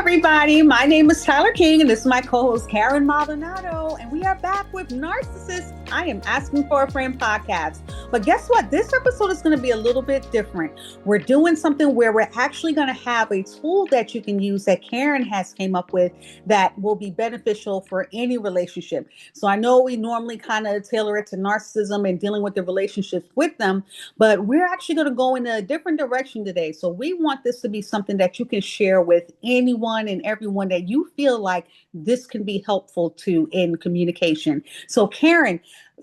everybody. My name is Tyler King, and this is my co-host Karen Maldonado, and we are back with Narcissist. I am asking for a friend podcast. But guess what? This episode is going to be a little bit different. We're doing something where we're actually going to have a tool that you can use that Karen has came up with that will be beneficial for any relationship. So I know we normally kind of tailor it to narcissism and dealing with the relationships with them, but we're actually going to go in a different direction today. So we want this to be something that you can share with anyone and everyone that you feel like this can be helpful to in communication. So Karen,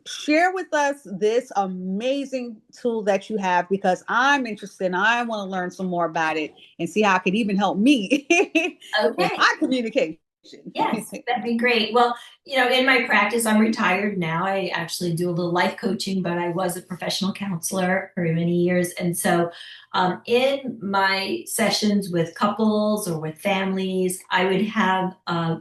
share with us this amazing tool that you have because I'm interested and I want to learn some more about it and see how it could even help me with Okay. my communication. Yes, that'd be great. Well, in my practice, I'm retired now. I actually do a little life coaching, but I was a professional counselor for many years. And so, in my sessions with couples or with families, I would have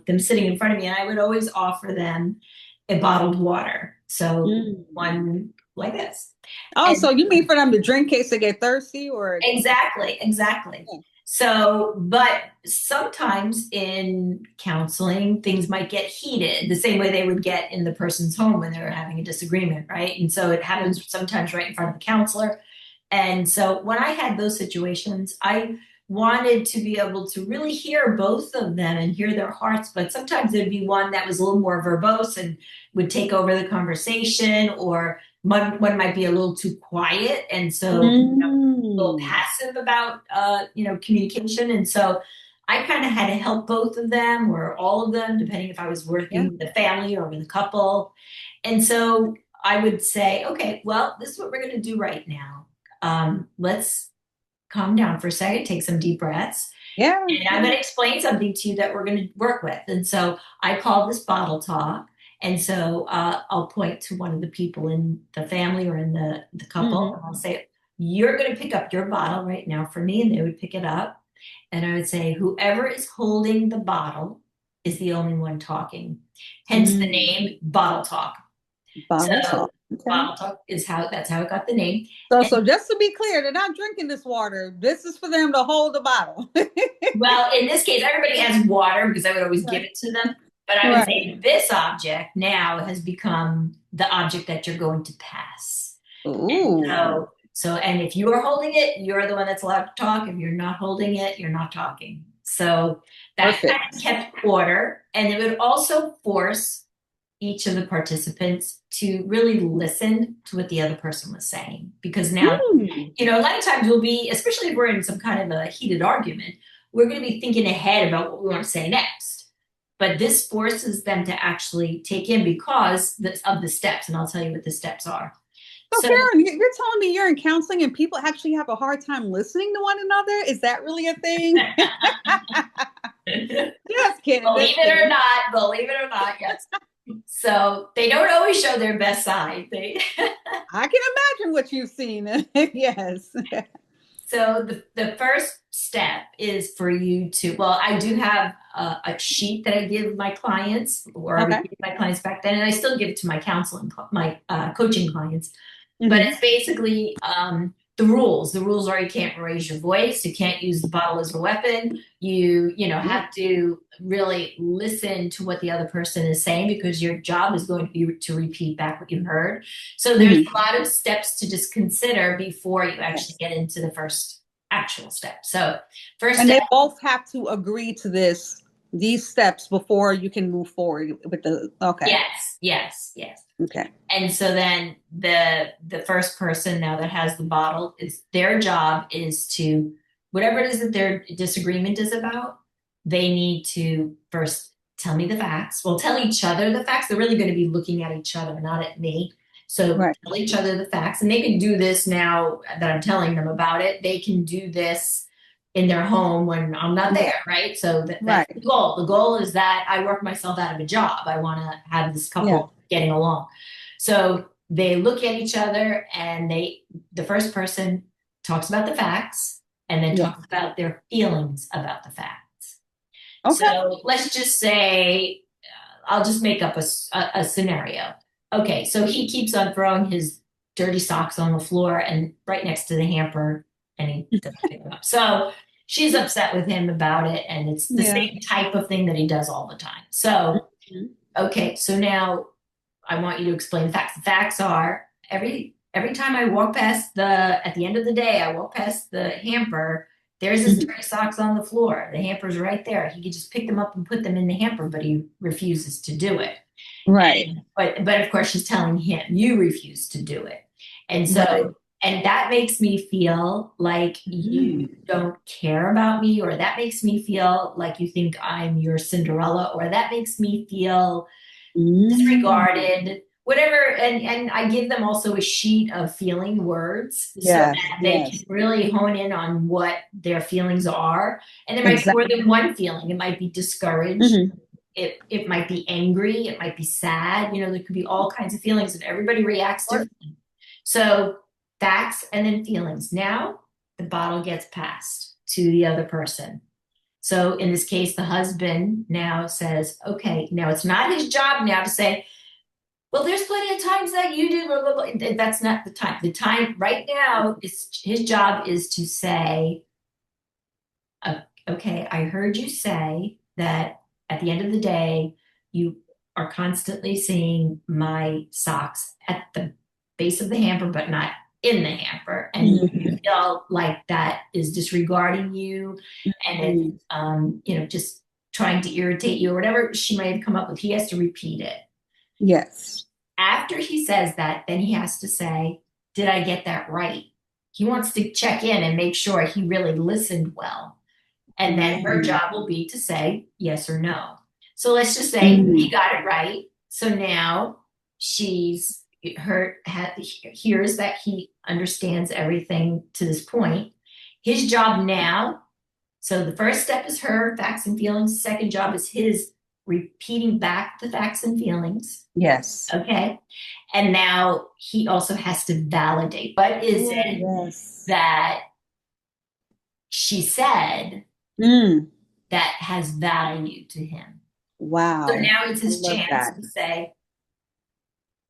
them sitting in front of me, and I would always offer them a bottled water. So, Mm. one like this. Oh, And so you mean for them to drink in case they get thirsty or? exactly, exactly. So, but sometimes in counseling, things might get heated the same way they would get in the person's home when they were having a disagreement, right? And so it happens sometimes right in front of the counselor. And so when I had those situations, I wanted to be able to really hear both of them and hear their hearts. But sometimes there'd be one that was a little more verbose and would take over the conversation, or one might be a little too quiet. And so a little Mm. passive about communication. And so I kind of had to help both of them or all of them, depending if I was Yeah. working with the family or with a couple. And so I would say, okay, well, this is what we're going to do right now. Let's calm down for a second, take some deep breaths, Yeah. and I'm going to explain something to you that we're going to work with. And so I call this bottle talk. And so I'll point to one of the people in the family or in the couple, and Hmm. I'll say, you're going to pick up your bottle right now for me. And they would pick it up. And I would say, whoever is holding the bottle is the only one talking. Hence the Mm. name Bottle Talk. Bottle So talk. Okay. Bottle Talk is that's how it got the name. So just to be clear, they're not drinking this water. This is for them to hold the bottle. Well, in this case, everybody has water because I would always give Right. it to them. But I would Right. say this object now has become the object that you're going to pass. And Ooh. and if you are holding it, you're the one that's allowed to talk. If you're not holding it, you're not talking. So that kind of Perfect. kept order. And it would also force each of the participants to really listen to what the other person was saying. Because now, Mm. a lot of times we'll be, especially if we're in some kind of a heated argument, we're going to be thinking ahead about what we want to say next. But this forces them to actually take in because of the steps. And I'll tell you what the steps are. So So, Karen, you're telling me you're in counseling and people actually have a hard time listening to one another? Is that really a thing? believe Just kidding. Just it or kidding. not, believe it or not, yes. So they don't always show their best side. They I can imagine what you've seen. Yes. So the first step is for you to, well, I do have a sheet that I give my clients, or I would Okay. give my clients back then, and I still give it to my my coaching clients. But Hmm. it's basically the rules. The rules are you can't raise your voice, you can't use the bottle as a weapon. You have to really listen to what the other person is saying because your job is going to be to repeat back what you heard. So there's Hmm. a lot of steps to just consider before you actually Yes. get into the first actual step. So first And step, they both have to agree to these steps before you can move forward with the, okay. yes, yes, yes. Okay. And so then the first person now that has the bottle, is their job is to, whatever it is that their disagreement is about, they need to first tell me the facts. Well, tell each other the facts. They're really going to be looking at each other, not at me. So Right. tell each other the facts. And they can do this now that I'm telling them about it. They can do this in their home when I'm not Yeah. there, right? So that's the Right. goal. The goal is that I work myself out of a job. I want to have this Yeah. couple getting along. So they look at each other and the first person talks about the facts and then Yeah. talks about their feelings about the facts. Okay. So let's just say, I'll just make up a scenario. Okay, so he keeps on throwing his dirty socks on the floor and right next to the hamper, and he doesn't pick them up. So she's upset with him about it, and it's the Yeah. same type of thing that he does all the time. So, Mhm. okay, so now I want you to explain the facts. The facts are every time I walk past the at the end of the day, I walk past the hamper. There's his Mhm. dirty socks on the floor. The hamper's right there. He could just pick them up and put them in the hamper, but he refuses to do it. Right. But of course she's telling him you refuse to do it. And Right. so and that makes me feel like you Mm. don't care about me, or that makes me feel like you think I'm your Cinderella, or that makes me feel Mm. disregarded, whatever. And I give them also a sheet of feeling words so Yes. that they can Yes. really hone in on what their feelings are. And there might be more Exactly. than one feeling. It might be discouraged. Hmm. It might be angry. It might be sad. There could be all kinds of feelings, and everybody reacts differently. So facts and then feelings. Now the bottle gets passed to the other person. So in this case, the husband now says, okay, now it's not his job now to say, well, there's plenty of times that you did, blah, blah, blah. That's not the time. The time right now is his job is to say, okay, I heard you say that at the end of the day, you are constantly seeing my socks at the base of the hamper, but not in the hamper. And you Hmm. feel like that is disregarding you, and it's, Hmm. just trying to irritate you or whatever she might have come up with. He has to repeat it. Yes. After he says that, then he has to say, did I get that right? He wants to check in and make sure he really listened well. And then her Mm. job will be to say yes or no. So let's just say he Mm. got it right. So now she's hears that he understands everything to this point. His job now, so the first step is her facts and feelings. Second job is his repeating back the facts and feelings. Yes. Okay. And now he also has to validate what is Oh, it yes. that she said Mm. that has value to him. So Wow. now it's I his love chance that. to say,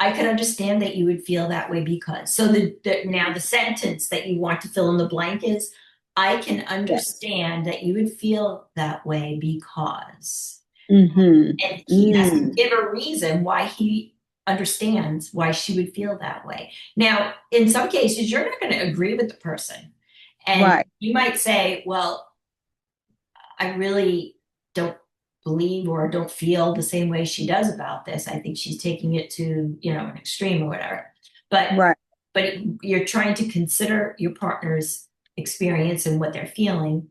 I could understand that you would feel that way because. So now the sentence that you want to fill in the blank is, I can Yes. understand that you would feel that way because. Mm-hmm. And he has to Mm. give a reason why he understands why she would feel that way. Now, in some cases, you're not going to agree with the person. And Right. you might say, well, I really don't believe or don't feel the same way she does about this. I think she's taking it to, an extreme or whatever. But Right. but you're trying to consider your partner's experience and what they're feeling.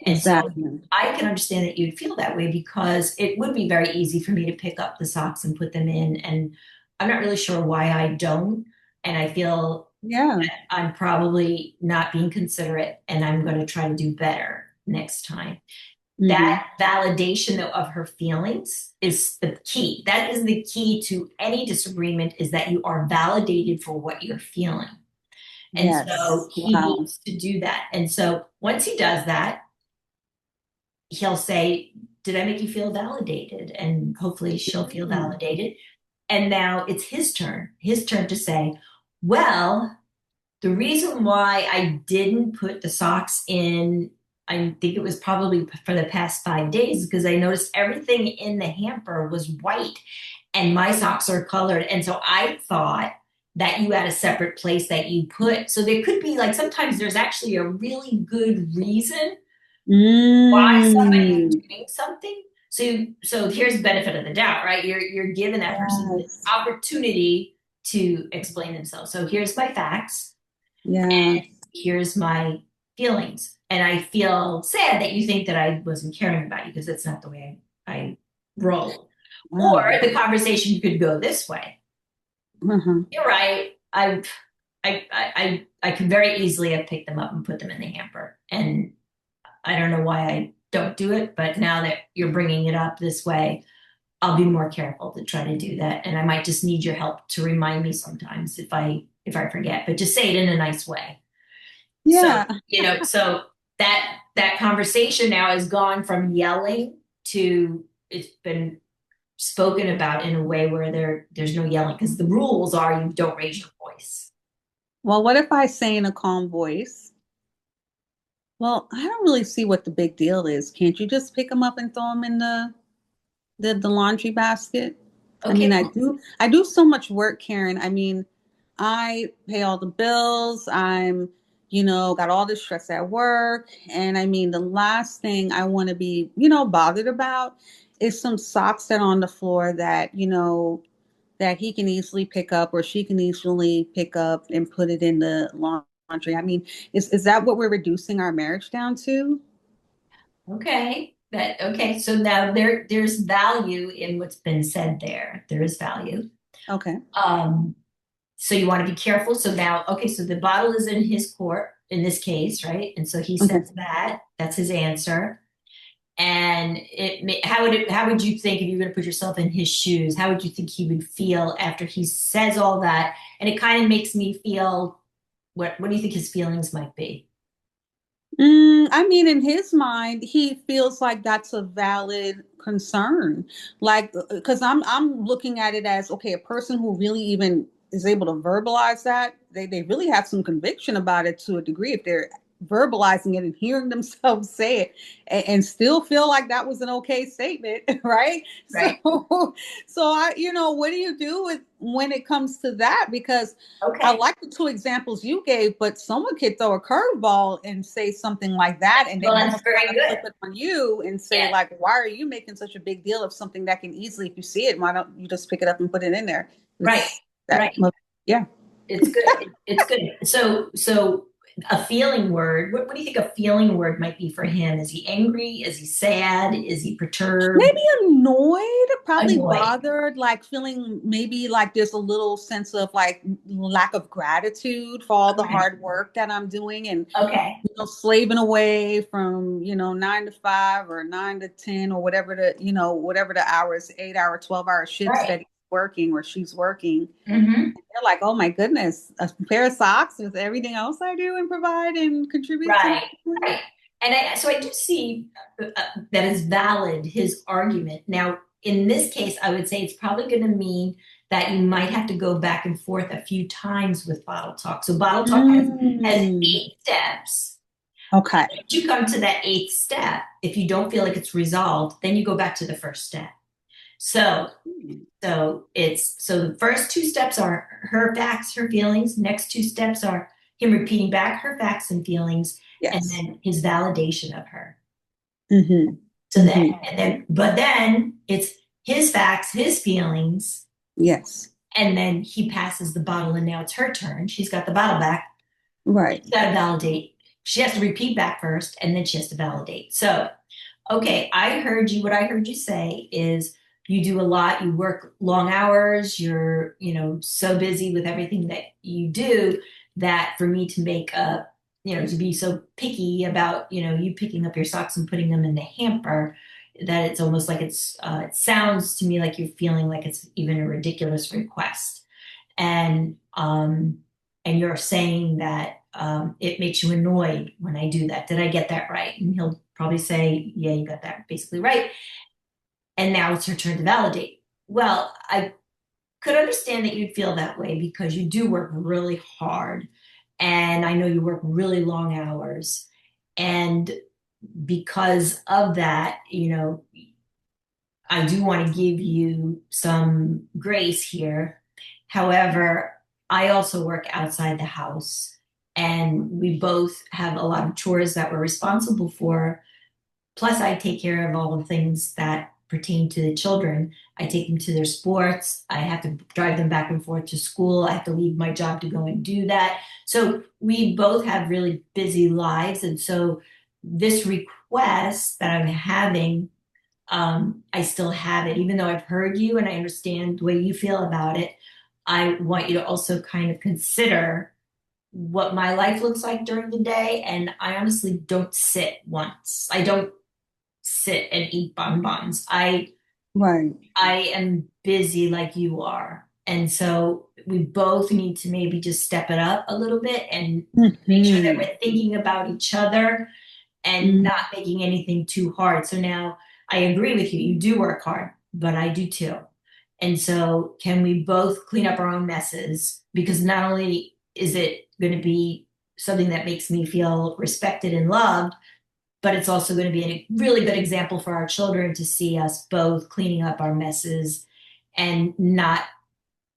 And so Exactly. I can understand that you'd feel that way because it would be very easy for me to pick up the socks and put them in. And I'm not really sure why I don't. And I feel Yeah. I'm probably not being considerate, and I'm going to try to do better next time. Mm-hmm. That validation of her feelings is the key. That is the key to any disagreement, is that you are validated for what you're feeling. And so Yes. he Wow. needs to do that. And so once he does that, he'll say, did I make you feel validated? And hopefully she'll feel Mm. validated. And now it's his turn to say, well, the reason why I didn't put the socks in, I think it was probably for the past 5 days, is because I noticed everything in the hamper was white and my socks are colored. And so I thought that you had a separate place that you put. So there could be, like, sometimes there's actually a really good reason why somebody's Mm. doing something. So here's the benefit of the doubt, right? You're giving that person the Yes. opportunity to explain themselves. So here's my facts, Yeah. here's my feelings. And I feel sad that you think that I wasn't caring about you, because that's not the way I roll. Or Wow. the conversation could go this way. Uh-huh. You're right. I could very easily have picked them up and put them in the hamper. And I don't know why I don't do it, but now that you're bringing it up this way, I'll be more careful to try to do that. And I might just need your help to remind me sometimes if I forget, but just say it in a nice way. So, Yeah. so that conversation now has gone from yelling to, it's been spoken about in a way where there's no yelling, because the rules are you don't raise your voice. Well, what if I say in a calm voice, Well, I don't really see what the big deal is. Can't you just pick them up and throw them in the laundry basket? I Okay, mean, I do so much work, Karen. I mean, I pay all the bills. Got all this stress at work. And I mean, the last thing I want to be, bothered about is some socks that are on the floor that he can easily pick up or she can easily pick up and put it in the laundry. I mean, is that what we're reducing our marriage down to? okay. So now there's value in what's been said there. There is value. Okay. Um, so you want to be careful. So now, okay, so the bottle is in his court in this case, right? And so he Okay. says that. That's his answer. And how would you think if you were going to put yourself in his shoes? How would you think he would feel after he says all that? And it kind of makes me feel what do you think his feelings might be? I mean, in his mind, he feels like that's a valid concern. Like, because I'm looking at it as okay, a person who really even is able to verbalize that, they really have some conviction about it to a degree if they're verbalizing it and hearing themselves say it and still feel like that was an okay statement, right? So, Right. what do you do when it comes to that? Because I Okay. like the two examples you gave, but someone could throw a curveball and say something like that and Well, then that's almost kind very of flip good. it on you and say, Yeah. like, why are you making such a big deal of something that can easily, if you see it, why don't you just pick it up and put it in there? Right. It's that, Right. yeah. It's good. It's good. So a feeling word. What do you think a feeling word might be for him? Is he angry? Is he sad? Is he perturbed? Maybe annoyed, probably Annoyed. bothered, like feeling maybe like there's a little sense of like lack of gratitude for all the Okay. hard work that I'm doing and Okay. slaving away from 9 to 5 or 9 to 10 or whatever the hours, 8 hour, 12 hour shifts Right. that he's working or she's working. Hmm. They're like, oh my goodness, a pair of socks with everything else I do and provide and contribute to the Right. family. Right. And I do see that is valid, his argument. Now, in this case, I would say it's probably going to mean that you might have to go back and forth a few times with bottle talk. So bottle talk has Mm, 8 steps. okay. Once you come to that 8th step, if you don't feel like it's resolved, then you go back to the first step. So so the first 2 steps are her facts, her feelings. Next 2 steps are him repeating back her facts and feelings, and Yes. then his validation of her. Mm-hmm. So then, Mm-hmm. but then it's his facts, his feelings, Yes. and then he passes the bottle, and now it's her turn. She's got the bottle back. Right. She's got to validate. She has to repeat back first, and then she has to validate. So okay, I heard you. What I heard you say is you do a lot, you work long hours, you're, so busy with everything that you do that for me to make a, to be so picky about, you picking up your socks and putting them in the hamper, that it's almost like it sounds to me like you're feeling like it's even a ridiculous request. And you're saying that it makes you annoyed when I do that. Did I get that right? And he'll probably say, yeah, you got that basically right. And now it's your turn to validate. Well, I could understand that you'd feel that way because you do work really hard. And I know you work really long hours. And because of that, I do want to give you some grace here. However, I also work outside the house, and we both have a lot of chores that we're responsible for. Plus, I take care of all the things that pertain to the children. I take them to their sports. I have to drive them back and forth to school. I have to leave my job to go and do that. So we both have really busy lives. And so this request that I'm having, I still have it, even though I've heard you and I understand the way you feel about it. I want you to also kind of consider what my life looks like during the day. And I honestly don't sit once. I don't sit and eat bonbons. Right. I am busy like you are. And so we both need to maybe just step it up a little bit and make sure that Mm-hmm. we're thinking about each other and not making anything too hard. So now I agree with you. You do work hard, but I do too. And so can we both clean up our own messes? Because not only is it going to be something that makes me feel respected and loved, but it's also going to be a really good example for our children to see us both cleaning up our messes and not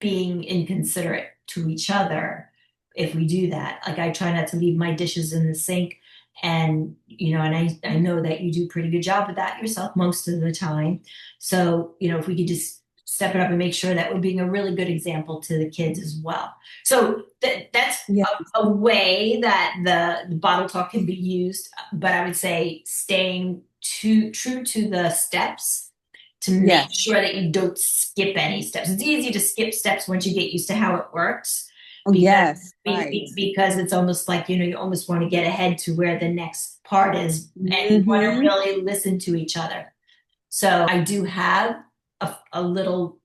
being inconsiderate to each other if we do that. Like I try not to leave my dishes in the sink, and I know that you do a pretty good job with that yourself most of the time. So, if we could just step it up and make sure that we're being a really good example to the kids as well. So that's Yeah. a way that the bottle talk can be used, but I would say staying true to the steps to make Yes. sure that you don't skip any steps. It's easy to skip steps once you get used to how it works, Oh, because yes. Right. because it's almost like, you almost want to get ahead to where the next part is, and you want to Mm-hmm. really listen to each other. So I do have a little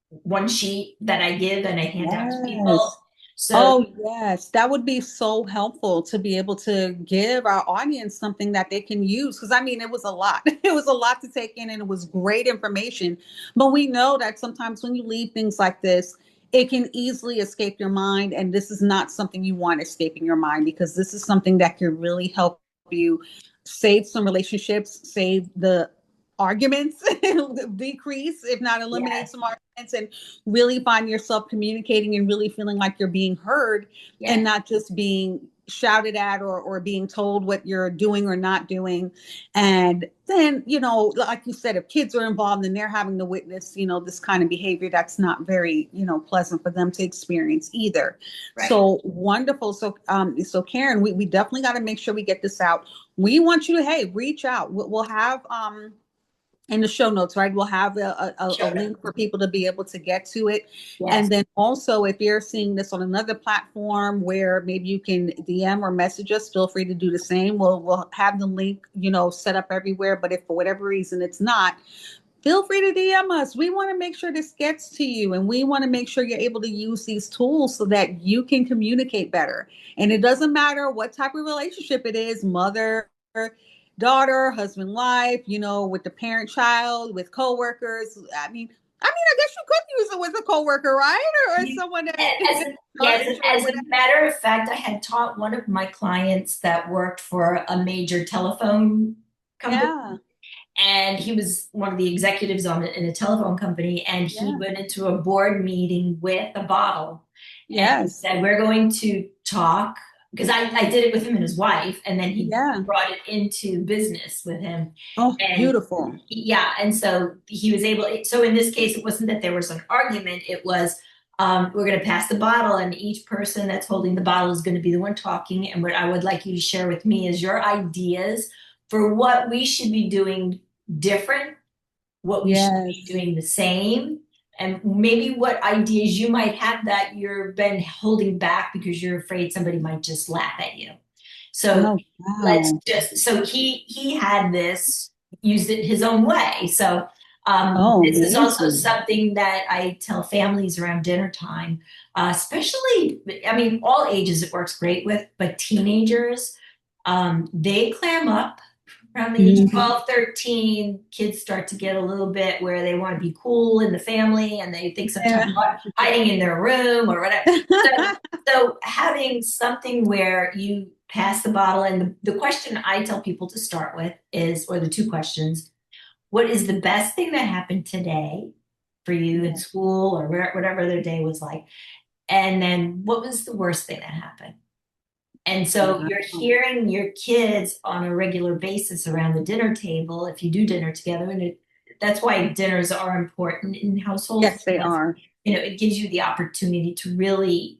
one sheet that I give and I hand out to people. Yes. So Oh, yes. That would be so helpful to be able to give our audience something that they can use. Because I mean, it was a lot. It was a lot to take in and it was great information. But we know that sometimes when you leave things like this, it can easily escape your mind. And this is not something you want escaping your mind, because this is something that can really help you save some relationships, save the arguments, decrease, if not eliminate yes, some arguments, and really find yourself communicating and really feeling like you're being heard and yes, not just being shouted at or being told what you're doing or not doing. And then, like you said, if kids are involved and they're having to witness, this kind of behavior, that's not very, pleasant for them to experience either. right. So wonderful. So Karen, we definitely got to make sure we get this out. We want you to, hey, reach out. We'll have, in the show notes, right? We'll have a Sure. link for people to be able to get to it. Yes, And then also, if you're seeing this on another platform where maybe you can DM or message us, feel free to do the same. We'll have the link, set up everywhere. But if for whatever reason it's not, feel free to DM us. We want to make sure this gets to you, and we want to make sure you're able to use these tools so that you can communicate better. And it doesn't matter what type of relationship it is, mother, daughter, husband, wife, with the parent child, with coworkers. I guess you could use it with a coworker, right? Or someone that yes, encourage or as a whatever. matter of fact, I had taught one of my clients that worked for a major telephone company, Yeah. and he was one of the executives in a telephone company, and he Yeah. went into a board meeting with a bottle and Yes. said, we're going to talk, because I did it with him and his wife, and then he Yeah. brought it into business with him. Oh, And beautiful. yeah, and so he was able, so in this case, it wasn't that there was an argument, it was, we're going to pass the bottle, and each person that's holding the bottle is going to be the one talking. And what I would like you to share with me is your ideas for what we should be doing different, what we should be Yes. doing the same, and maybe what ideas you might have that you've been holding back because you're afraid somebody might just laugh at you. So Oh, let's wow. just, so he had this, used it his own way. So Oh, this is also amazing. something that I tell families around dinner time, especially, I mean, all ages it works great with, but teenagers, they clam up around the age of Mhm. 12, 13. Kids start to get a little bit where they want to be cool in the family, and they think sometimes Yeah. about hiding in their room or whatever. So having something where you pass the bottle, and the question I tell people to start with is, or the two questions, what is the best thing that happened today for you in Yeah. school or whatever their day was like? And then what was the worst thing that happened? And so you're Wow. hearing your kids on a regular basis around the dinner table if you do dinner together. And that's why dinners are important in households, Yes, they because, are. it gives you the opportunity to really,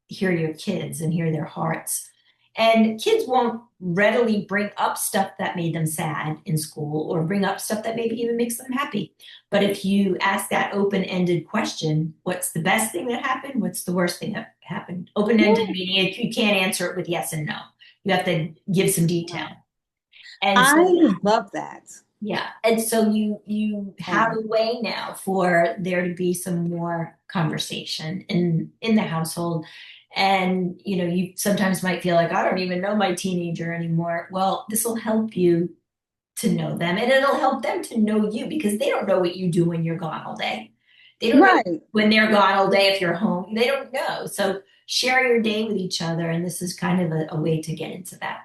hear your kids and hear their hearts. And kids won't readily bring up stuff that made them sad in school or bring up stuff that maybe even makes them happy. But if you ask that open ended question, what's the best thing that happened? What's the worst thing that happened? Open ended Yeah. meaning you can't answer it with yes and no. You have to give some detail. Wow. And so I love that. yeah, and so you have Oh, a way now for there to be some more conversation in the household. And you sometimes might feel like I don't even know my teenager anymore. Well, this will help you to know them, and it'll help them to know you, because they don't know what you do when you're gone all day. They don't know right. when they're gone all day if you're home. They don't know. So share your day with each other. And this is kind of a way to get into that.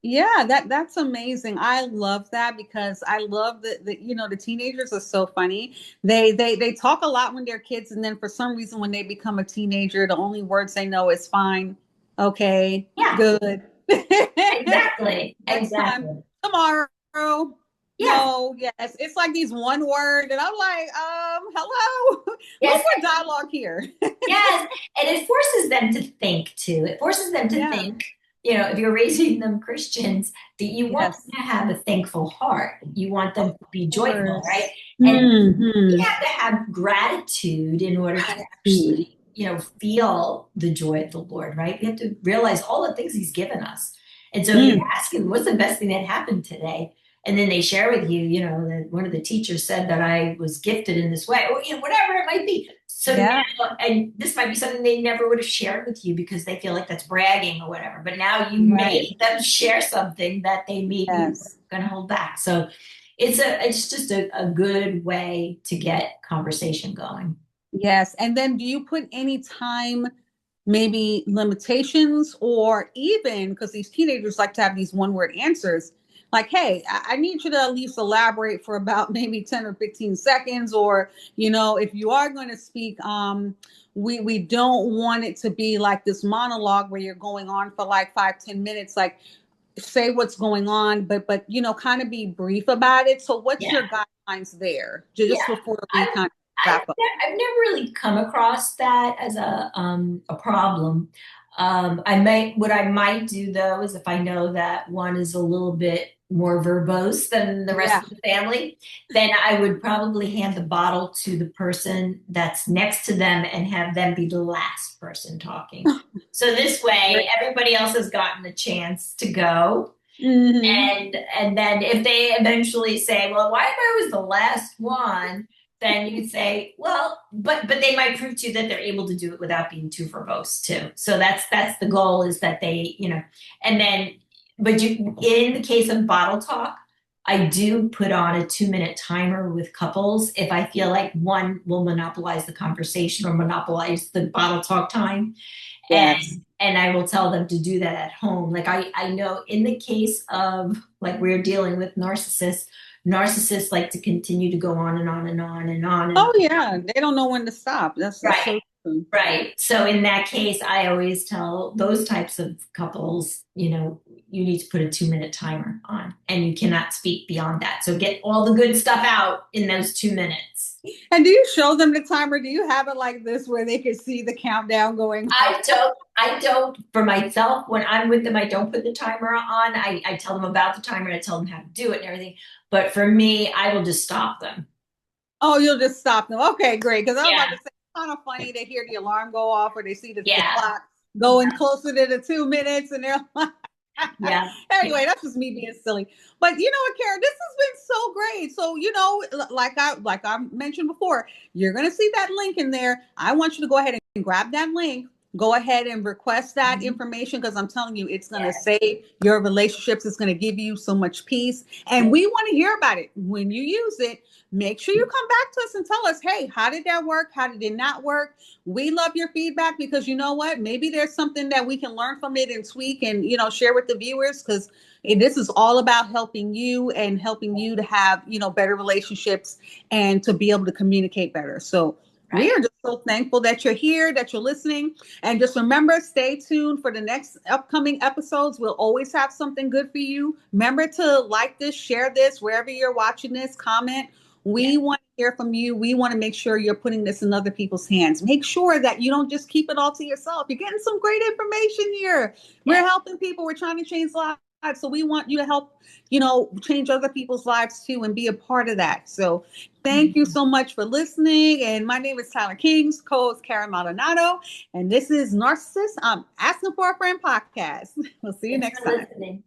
Yeah, that's amazing. I love that because I love that the teenagers are so funny. They talk a lot when they're kids, and then for some reason when they become a teenager, the only words they know is fine, okay, Yeah, good. exactly. Next time, Exactly. tomorrow. Yes. No, yes. It's like these one word, and I'm like, hello. No Yes. more dialogue here. Yes, and it forces them to think too. It forces them to Yeah. think, if you're raising them Christians, that you want Yes. them to have a thankful heart. You want them Of to be joyful, right? course. And we Hmm. have to have gratitude in order to Gratitude. actually, feel the joy of the Lord, right? We have to realize all the things He's given us. And so if you Mm. ask Him, what's the best thing that happened today? And then they share with you, that one of the teachers said that I was gifted in this way, or whatever it might be. So Yeah. now, and this might be something they never would have shared with you because they feel like that's bragging or whatever. But now you Right. made them share something that they maybe were Yes. going to hold back. So it's just a good way to get conversation going. Yes. And then do you put any time, maybe limitations, or even because these teenagers like to have these one word answers, like, hey, I need you to at least elaborate for about maybe 10 or 15 seconds, or, if you are going to speak, we don't want it to be like this monologue where you're going on for like 5, 10 minutes, like say what's going on, but kind of be brief about it. So what's Yeah. your guidelines there? Yeah. Just before we I've, kind of I've, wrap up. I've never really come across that as a problem. What I might do though is if I know that one is a little bit more verbose than the rest Yeah. of the family, then I would probably hand the bottle to the person that's next to them and have them be the last person talking. So this way, everybody else has gotten a chance to go. Mm-hmm. And then if they eventually say, well, why if I was the last one? Then you could say, well, but they might prove to you that they're able to do it without being too verbose too. So that's the goal is that they, and then but you in the case of bottle talk, I do put on a 2-minute timer with couples if I feel like one will monopolize the conversation or monopolize the bottle talk time, Yes. and I will tell them to do that at home. Like I know in the case of like we're dealing with narcissists like to continue to go on and on and on and on and on. Oh yeah, they don't know when to stop. That's Right. so true. Right. So in that case, I always tell those types of couples, you need to put a 2-minute timer on and you cannot speak beyond that. So get all the good stuff out in those 2 minutes. And do you show them the timer? Do you have it like this where they can see the countdown going off? I don't for myself when I'm with them, I don't put the timer on. I tell them about the timer and I tell them how to do it and everything. But for me, I will just stop them. Oh, you'll just stop them. Okay, great. Because I was about Yeah. to say, it's kind of funny to hear the alarm go off or they see the Yeah. clock going closer to the 2 minutes and they're like, Yeah. anyway, that's just me being silly. But you know what, Karen, this has been so great. So, like I mentioned before, you're gonna see that link in there. I want you to go ahead and grab that link. Go ahead and request that Mhm. information because I'm telling you, it's going to Yeah. save your relationships. It's going to give you so much peace. And we want to hear about it. When you use it, make sure you come back to us and tell us, hey, how did that work? How did it not work? We love your feedback because you know what? Maybe there's something that we can learn from it and tweak and, share with the viewers because this is all about helping you and helping you to have, better relationships and to be able to communicate better. So we Right. are just so thankful that you're here, that you're listening. And just remember, stay tuned for the next upcoming episodes. We'll always have something good for you. Remember to like this, share this, wherever you're watching this, comment. Yeah. We want to hear from you. We want to make sure you're putting this in other people's hands. Make sure that you don't just keep it all to yourself. You're getting some great information here. We're Yeah. helping people. We're trying to change lives. So we want you to help, change other people's lives too and be a part of that. So thank you so much for listening. And my name is Tyler Kings, co-host Karen Maldonado. And this is Narcissist. I'm Asking for a Friend podcast. We'll see you Thanks next for time. listening.